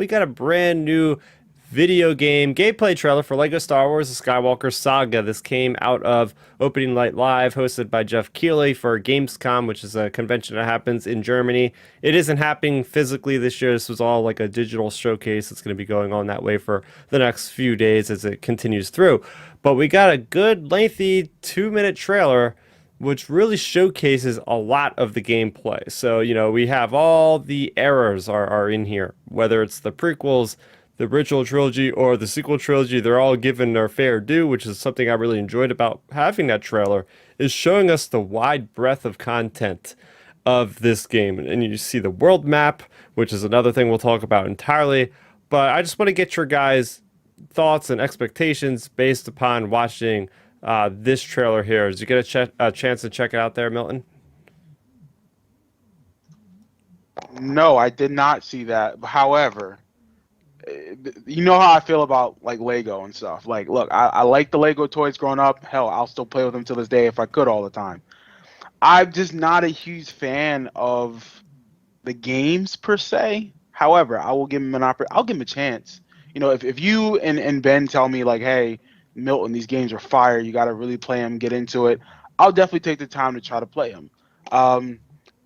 we got a brand new video game gameplay trailer for Lego Star Wars: The Skywalker Saga. This came out of Opening Night Live, hosted by Jeff Keighley for Gamescom, which is a convention that happens in Germany. It isn't happening physically this year. This was all like a digital showcase. It's going to be going on that way for the next few days as it continues through. But we got a good, lengthy 2-minute trailer which really showcases a lot of the gameplay. So, we have all the errors are in here, whether it's the prequels, the original trilogy, or the sequel trilogy. They're all given their fair due, which is something I really enjoyed about having that trailer, is showing us the wide breadth of content of this game. And you see the world map, which is another thing we'll talk about entirely. But I just want to get your guys' thoughts and expectations based upon watching this trailer here. Did you get a chance to check it out there, Milton? No, I did not see that. However, you know how I feel about like Lego and stuff. Like, look, I like the Lego toys growing up. Hell, I'll still play with them to this day if I could all the time. I'm just not a huge fan of the games per se. However, I will give him I'll give him a chance. If you and Ben tell me like, hey, Milton, these games are fire. You got to really play them, get into it. I'll definitely take the time to try to play them.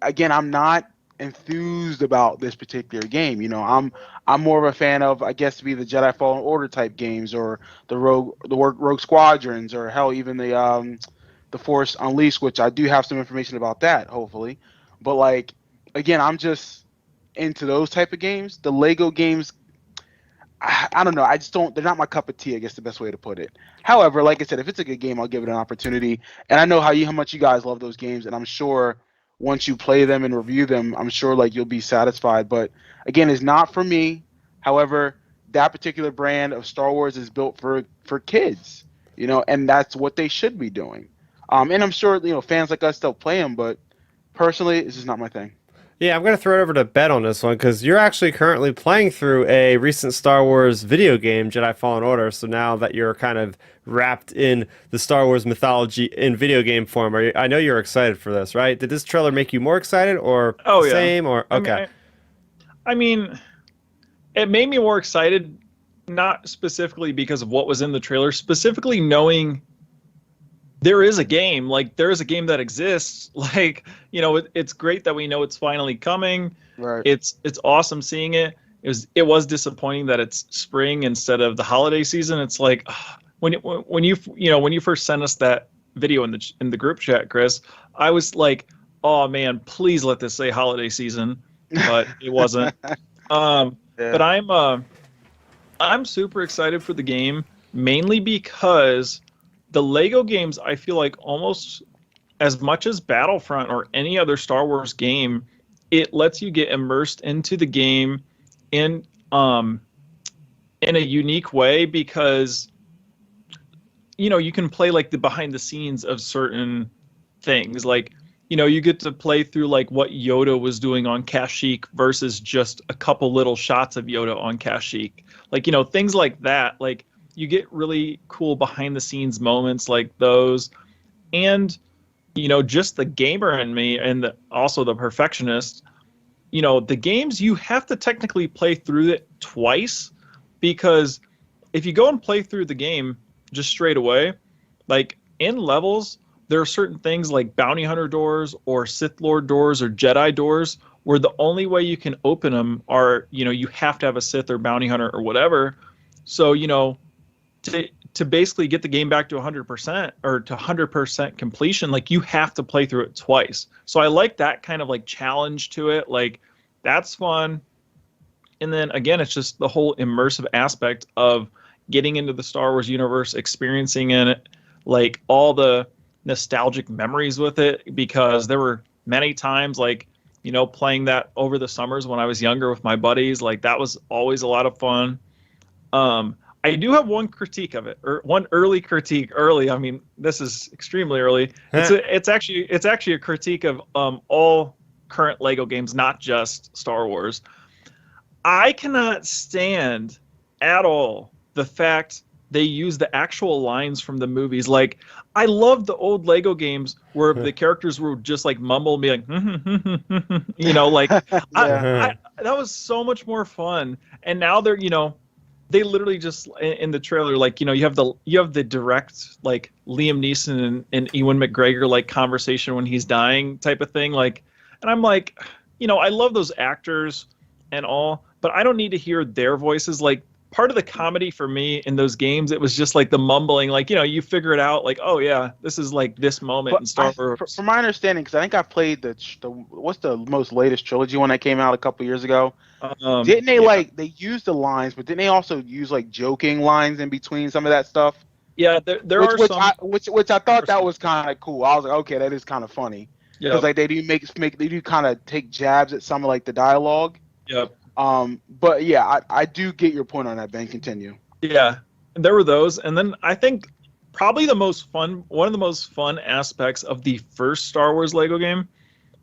Again, I'm not enthused about this particular game. I'm more of a fan of, I guess, to be the Jedi Fallen Order type games, or the Rogue Squadrons, or hell, even the Force Unleashed, which I do have some information about that, hopefully. But like, again, I'm just into those type of games. The Lego games, I don't know. I just don't. They're not my cup of tea. I guess the best way to put it. However, like I said, if it's a good game, I'll give it an opportunity. And I know how much you guys love those games, and I'm sure once you play them and review them, I'm sure like you'll be satisfied. But again, it's not for me. However, that particular brand of Star Wars is built for kids, and that's what they should be doing. And I'm sure fans like us still play them, but personally, it's just not my thing. Yeah, I'm going to throw it over to Ben on this one because you're actually currently playing through a recent Star Wars video game, Jedi Fallen Order. So now that you're kind of wrapped in the Star Wars mythology in video game form, I know you're excited for this, right? Did this trailer make you more excited, or Oh the yeah. same, or okay? I mean, it made me more excited, not specifically because of what was in the trailer, specifically knowing there is a game. Like, there is a game that exists. Like, it's great that we know it's finally coming. Right. It's awesome seeing it. It was disappointing that it's spring instead of the holiday season. It's like when you first sent us that video in the group chat, Chris, I was like, oh man, please let this say holiday season, but it wasn't. Yeah. But I'm super excited for the game, mainly because the Lego games, I feel like almost as much as Battlefront or any other Star Wars game, it lets you get immersed into the game in a unique way, because you can play like the behind the scenes of certain things. Like, you get to play through like what Yoda was doing on Kashyyyk versus just a couple little shots of Yoda on Kashyyyk. Like, things like that. Like, you get really cool behind the scenes moments like those. And, just the gamer in me, and also the perfectionist, the games, you have to technically play through it twice, because if you go and play through the game just straight away, like in levels, there are certain things like bounty hunter doors or Sith Lord doors or Jedi doors where the only way you can open them are, you have to have a Sith or bounty hunter or whatever. So, to basically get the game back to 100% or to 100% completion, like, you have to play through it twice. So I like that kind of like challenge to it. Like, that's fun. And then again, it's just the whole immersive aspect of getting into the Star Wars universe, experiencing it, like all the nostalgic memories with it, because there were many times like, playing that over the summers when I was younger with my buddies. Like, that was always a lot of fun. I do have one critique of it, or one early critique. I mean, this is extremely early. It's actually a critique of all current Lego games, not just Star Wars. I cannot stand at all the fact they use the actual lines from the movies. Like, I love the old Lego games where the characters were just like mumble, be like, like, Yeah. that was so much more fun. And now they're, they literally just in the trailer, like, you have the direct like Liam Neeson and Ewan McGregor like conversation when he's dying type of thing. Like, and I'm like, I love those actors and all, but I don't need to hear their voices. Like, part of the comedy for me in those games, it was just like the mumbling, like, you figure it out, like, oh yeah, this is like this moment in Star Wars. From my understanding, because I think I played the what's the most latest trilogy one that came out a couple years ago. Didn't they they use the lines, but didn't they also use like joking lines in between some of that stuff? Yeah, there are which some. Which I thought that was kind of cool. I was like, okay, that is kind of funny. Because like they do they do kind of take jabs at some of like the dialogue. Yep. But yeah, I do get your point on that, Ben. Continue. Yeah, there were those, and then I think probably one of the most fun aspects of the first Star Wars Lego game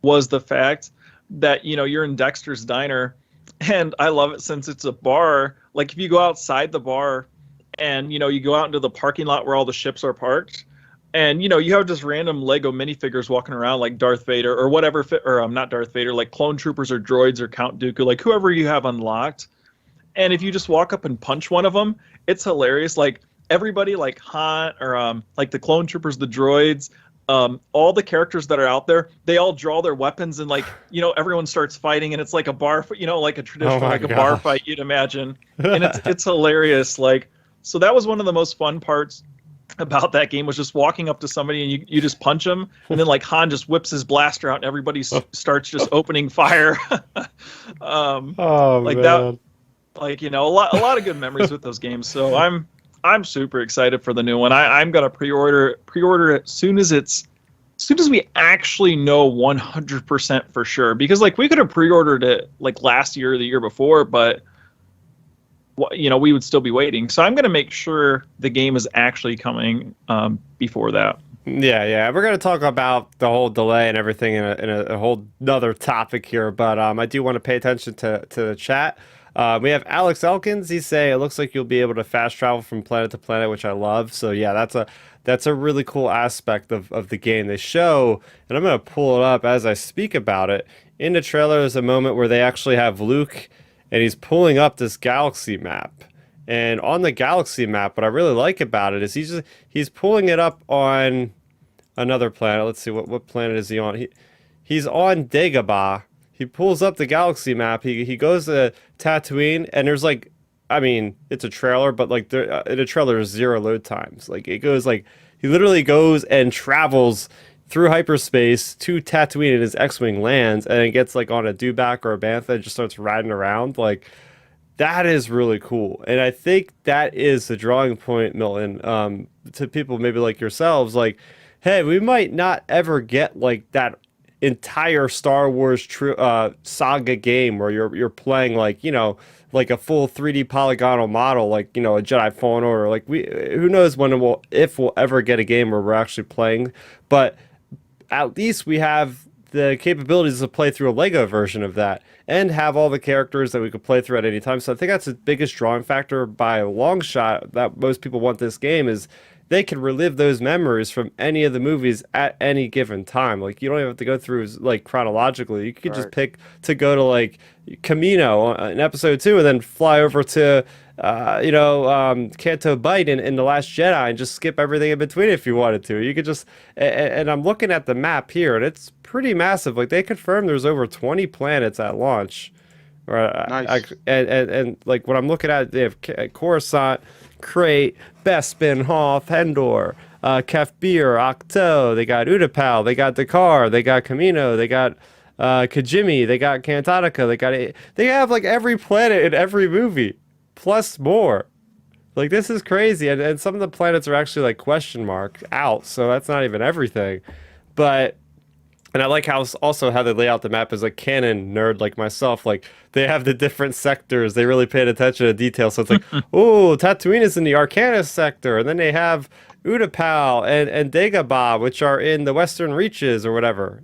was the fact that you're in Dexter's Diner, and I love it since it's a bar. Like, if you go outside the bar, and you go out into the parking lot where all the ships are parked, and you have just random Lego minifigures walking around like Darth Vader or whatever, or not Darth Vader, like clone troopers or droids or Count Dooku, like whoever you have unlocked. And if you just walk up and punch one of them, it's hilarious. Like, everybody, like Han or like the clone troopers, the droids, all the characters that are out there, they all draw their weapons, and like everyone starts fighting, and it's like a bar, like a traditional a bar fight you'd imagine, and it's hilarious. Like, so that was one of the most fun parts about that game, was just walking up to somebody and you just punch them, and then like Han just whips his blaster out and everybody starts just opening fire. Like man. That, like a lot of good memories with those games. So I'm super excited for the new one. I'm gonna pre-order it as soon as we actually know 100% for sure, because like we could have pre-ordered it like last year or the year before, but we would still be waiting. So I'm going to make sure the game is actually coming before that. Yeah. We're going to talk about the whole delay and everything in a whole nother topic here, but I do want to pay attention to the chat. We have Alex Elkins. He's saying it looks like you'll be able to fast travel from planet to planet, which I love. So yeah, that's a really cool aspect of the game. They show, and I'm going to pull it up as I speak about it. In the trailer, there's a moment where they actually have Luke, and he's pulling up this galaxy map. And on the galaxy map, what I really like about it is he's pulling it up on another planet. Let's see, what planet is he on? He's on Dagobah. He pulls up the galaxy map. He goes to Tatooine, and there's like, I mean, it's a trailer, but like in a trailer there's 0 load times. Like, it goes like, he literally goes and travels through hyperspace to Tatooine, and his X-Wing lands, and it gets like on a dewback or a bantha and just starts riding around. Like, that is really cool. And I think that is the drawing point, Milton, to people maybe like yourselves. Like, hey, we might not ever get like that entire Star Wars saga game where you're playing like a full 3D polygonal model, like a Jedi Fallen Order. Like, who knows if we'll ever get a game where we're actually playing, but at least we have the capabilities to play through a Lego version of that and have all the characters that we could play through at any time. So I think that's the biggest drawing factor by a long shot that most people want this game, is they can relive those memories from any of the movies at any given time. Like, you don't even have to go through like chronologically. You could just pick to go to like Camino in episode 2 and then fly over to Canto Bight in The Last Jedi and just skip everything in between if you wanted to. You could just, and I'm looking at the map here, and it's pretty massive. Like, they confirmed there's over 20 planets at launch. Nice. And like what I'm looking at, they have Coruscant, Crate, Bespin, Hoth, Endor, Kef Bir, Octo. They got Utapau, they got Dakar, they got Camino, they got Kajimi, they got Kantatica, they have like every planet in every movie, plus more. Like, this is crazy, and some of the planets are actually like question mark out, so that's not even everything. But and I like how they lay out the map as a canon nerd like myself. Like, they have the different sectors. They really paid attention to detail. So it's like, oh, Tatooine is in the Arcanus sector, and then they have Utapau and Dagobah, which are in the Western Reaches or whatever.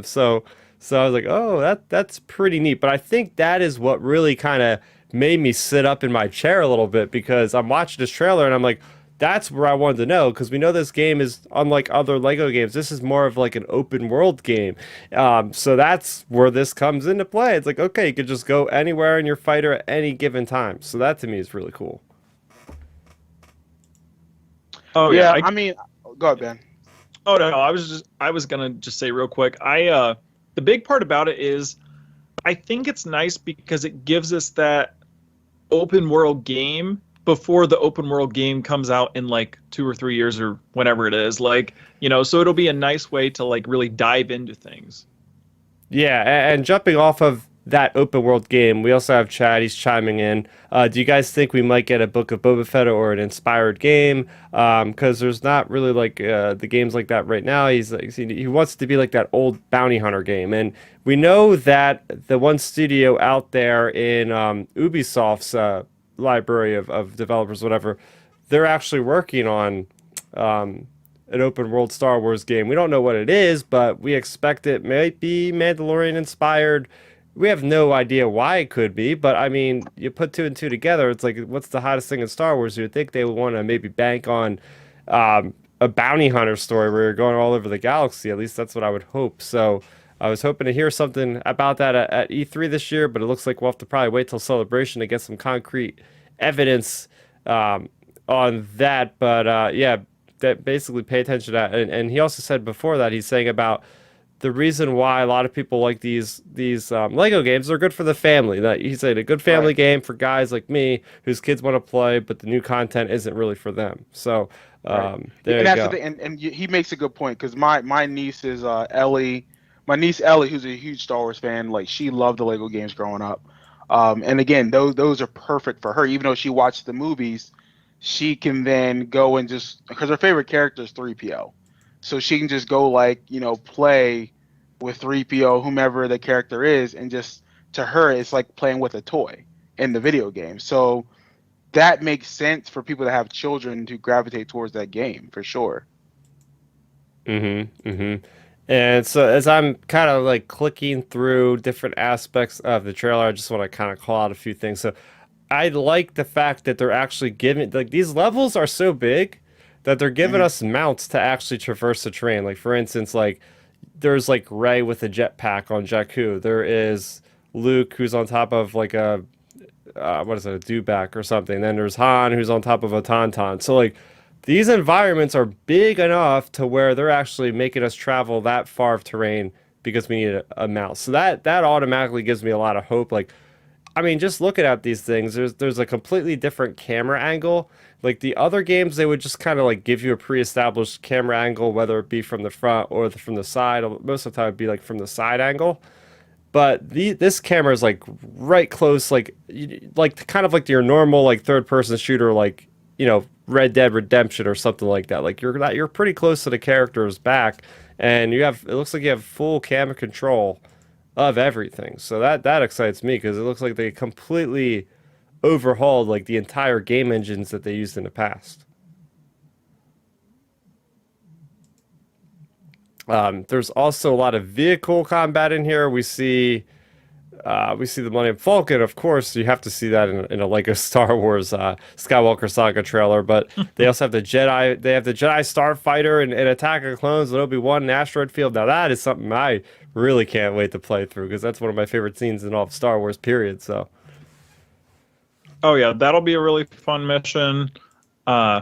So I was like, oh, that's pretty neat. But I think that is what really kind of made me sit up in my chair a little bit, because I'm watching this trailer and I'm like, that's where I wanted to know, because we know this game is unlike other Lego games. This is more of like an open world game. So that's where this comes into play. It's like, okay, you could just go anywhere in your fighter at any given time. So that to me is really cool. Oh yeah, Yeah, I mean, go ahead, Ben. oh no, I was gonna just say real quick. The big part about it is I think it's nice because it gives us that open world game before the open world game comes out in like 2 or 3 years or whenever it is. Like, so it'll be a nice way to like really dive into things. Yeah, and jumping off of that open world game, we also have Chad. He's chiming in. Do you guys think we might get a Book of Boba Fett or an inspired game? Because there's not really like the games like that right now. He's like, he wants to be like that old bounty hunter game, and we know that the one studio out there in Ubisoft's library of developers, whatever, they're actually working on an open world Star Wars game. We don't know what it is, but we expect it might be Mandalorian inspired. We have no idea why it could be, but I mean, you put two and two together, it's like, what's the hottest thing in Star Wars? You'd think they would want to maybe bank on a bounty hunter story where you're going all over the galaxy. At least that's what I would hope. So I was hoping to hear something about that at E3 this year, but it looks like we'll have to probably wait till Celebration to get some concrete evidence on that. But yeah, that basically pay attention to that. And he also said before that, he's saying about the reason why a lot of people like these Lego games are good for the family. That he said a good family Right. game for guys like me whose kids want to play, but the new content isn't really for them. So Right. there And you that's the go. thing, and he makes a good point because my niece is Ellie, my niece Ellie, who's a huge Star Wars fan. Like she loved the Lego games growing up, and again, those are perfect for her. Even though she watched the movies, she can then go and just because her favorite character is 3PO, so she can just go like play with 3PO, whomever the character is, and just to her it's like playing with a toy in the video game. So that makes sense for people that have children to gravitate towards that game for sure. And so as I'm kind of like clicking through different aspects of the trailer, I just want to kind of call out a few things. So I like the fact that they're actually giving like these levels are so big that they're giving Hmm. us mounts to actually traverse the terrain. Like for instance, like there's like Rey with a jetpack on Jakku. There is Luke who's on top of like a what is it, a dewback or something. Then there's Han who's on top of a tauntaun. So like these environments are big enough to where they're actually making us travel that far of terrain because we need a mouse. So that automatically gives me a lot of hope. Like I mean, just looking at these things, there's a completely different camera angle. Like the other games, they would just kind of like give you a pre-established camera angle, whether it be from the front or from the side. Most of the time, it'd be like from the side angle. But this camera is like right close, like like kind of like your normal like third-person shooter, like Red Dead Redemption or something like that. Like you're pretty close to the character's back, and it looks like you have full camera control of everything. So that excites me because it looks like they completely overhauled like the entire game engines that they used in the past. There's also a lot of vehicle combat in here. We see the Millennium Falcon, of course. You have to see that in a Lego Star Wars Skywalker Saga trailer. But they also have the Jedi. They have the Jedi Starfighter and Attack of Clones and Obi-Wan and Asteroid Field. Now that is something I really can't wait to play through because that's one of my favorite scenes in all of Star Wars. Period. So Oh yeah, that'll be a really fun mission. Uh,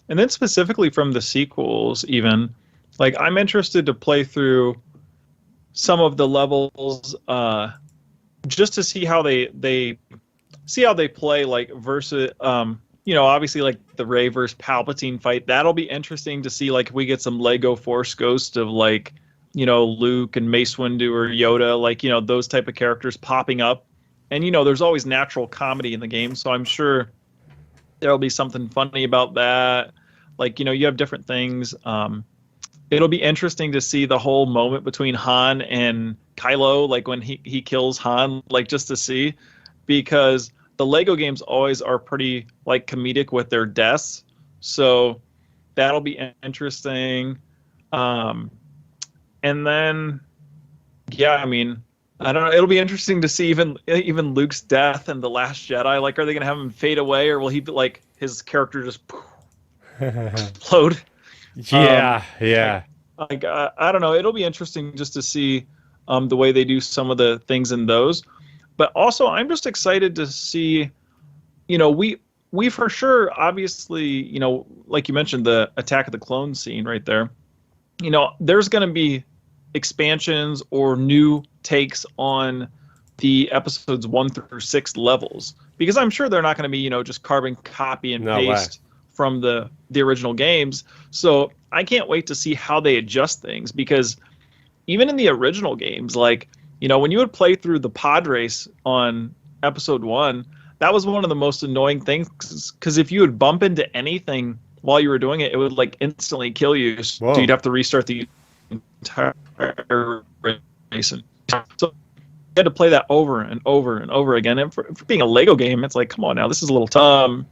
and then specifically from the sequels, even like I'm interested to play through some of the levels just to see how they see how they play like versus obviously like the Rey versus Palpatine fight. That'll be interesting to see like if we get some Lego Force Ghost of like Luke and Mace Windu or Yoda, like those type of characters popping up. And there's always natural comedy in the game, so I'm sure there'll be something funny about that. Like you have different things. It'll be interesting to see the whole moment between Han and Kylo, like when he kills Han, like just to see, because the Lego games always are pretty like comedic with their deaths, so that'll be interesting. And then, yeah, I mean, I don't know. It'll be interesting to see even Luke's death in the Last Jedi. Like, are they gonna have him fade away, or will he be like his character just? explode. Yeah, yeah. I don't know. It'll be interesting just to see the way they do some of the things in those. But also, I'm just excited to see. We for sure, obviously, like you mentioned, the Attack of the Clones scene right there. There's going to be expansions or new takes on the episodes 1 through 6 levels, because I'm sure they're not going to be just carbon copy and No way. paste from the original games. So I can't wait to see how they adjust things, because even in the original games, like when you would play through the pod race on episode 1, that was one of the most annoying things, because if you would bump into anything while you were doing it, it would like instantly kill you. So Whoa. you'd have to restart the entire race. And so you had to play that over and over and over again. And for being a Lego game, it's like, come on now, this is a little tough.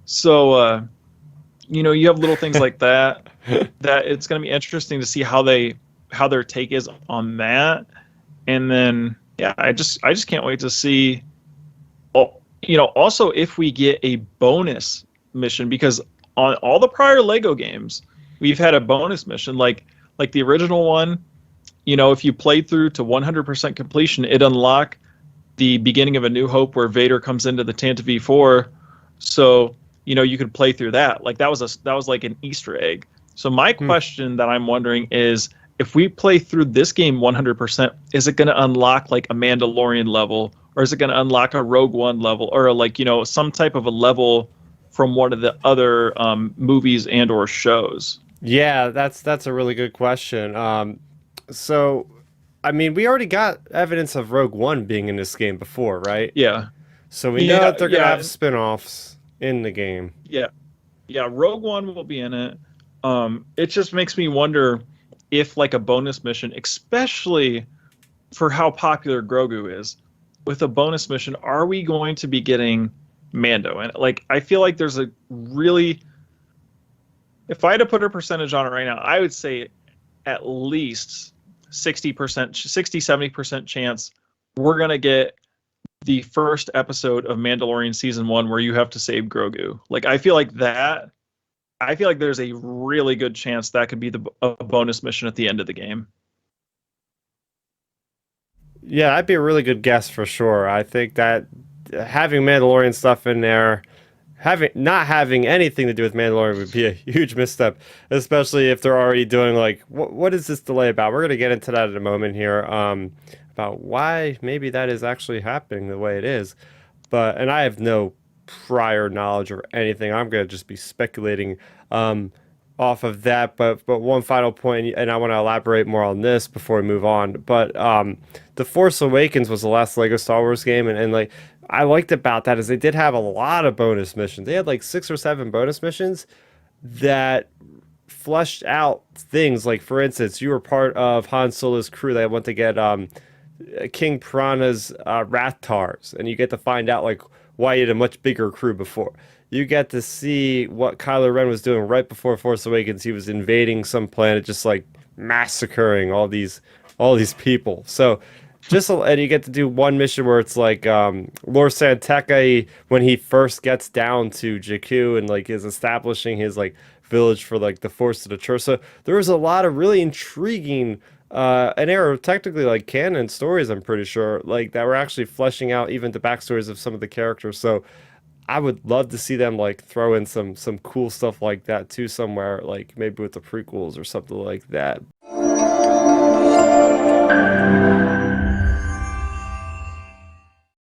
So you have little things like that that it's going to be interesting to see how their take is on that. And then yeah, I just can't wait to see. Also if we get a bonus mission, because on all the prior Lego games, we've had a bonus mission like the original one. If you played through to 100% completion, it unlocked the beginning of A New Hope where Vader comes into the Tantive 4. So you could play through that. Like that was like an Easter egg. So my question that I'm wondering is, if we play through this game 100%, is it going to unlock like a Mandalorian level, or is it going to unlock a Rogue One level, or like some type of a level from one of the other movies and or shows? Yeah, that's a really good question. So, I mean, we already got evidence of Rogue One being in this game before, right? Yeah. So we know that they're gonna Yeah, have spin-offs in the game. yeah, yeah. Rogue One will be in it. It just makes me wonder if like a bonus mission, especially for how popular Grogu is, with a bonus mission, are we going to be getting Mando? And like, I feel like there's a really, if I had to put a percentage on it right now, I would say at least 60%, 70% chance we're going to get the first episode of Mandalorian season 1 where you have to save Grogu. Like, I feel like there's a really good chance that could be a bonus mission at the end of the game. Yeah, that'd be a really good guess for sure. I think that having Mandalorian stuff in there, not having anything to do with Mandalorian would be a huge misstep, especially if they're already doing like what is this delay about? We're gonna get into that in a moment here, about why maybe that is actually happening the way it is. And I have no prior knowledge or anything. I'm gonna just be speculating off of that. But one final point, and I want to elaborate more on this before we move on. But The Force Awakens was the last Lego Star Wars game, and like I liked about that is they did have a lot of bonus missions. They had like 6 or 7 bonus missions that fleshed out things. Like for instance, you were part of Han Solo's crew that went to get King Piranha's Rathars, and you get to find out like why he had a much bigger crew before. You get to see what Kylo Ren was doing right before Force Awakens. He was invading some planet, just like massacring all these people. So and you get to do one mission where it's like Lord Santekka, when he first gets down to Jakku and like is establishing his like village for like the Force of the Church. So there was a lot of really intriguing and they were technically like canon stories, I'm pretty sure, like that were actually fleshing out even the backstories of some of the characters. So I would love to see them like throw in some cool stuff like that too somewhere, like maybe with the prequels or something like that.